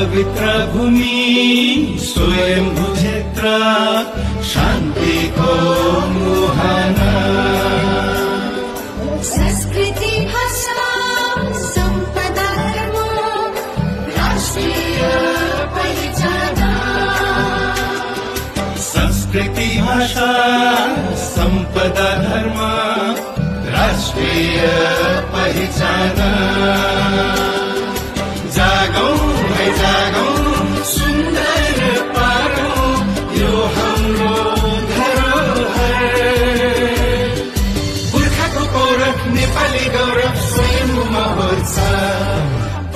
पवित्र भूमि स्वयम्भू क्षेत्र शान्तिको मुहाना संस्कृति भाषा सम्पदा धर्म राष्ट्रिय पहिचान संस्कृति भाषा सम्पदा धर्म राष्ट्रिय पहिचान जागौं है जागौं सुन्दर पारौं यो हाम्रो धरोहर पुर्खाको पौरख नेपाली गौरव स्वयम्भू महोत्सव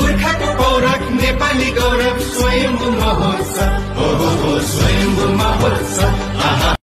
पुर्खाको पौरख नेपाली गौरव स्वयम्भू महोत्सव हो स्वयम्भू महोत्सव आहा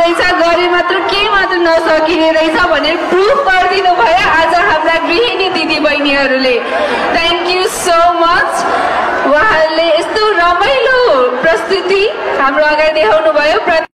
रहेछ, गरे मात्र केही मात्र नसकिने रहेछ भनेर प्रुफ गरिदिनु भयो आज हाम्रा गृहिणी दिदी बहिनीहरूले। Thank you so much. उहाँहरूले यस्तो रमाइलो प्रस्तुति हाम्रो अगाडि देखाउनु भयो।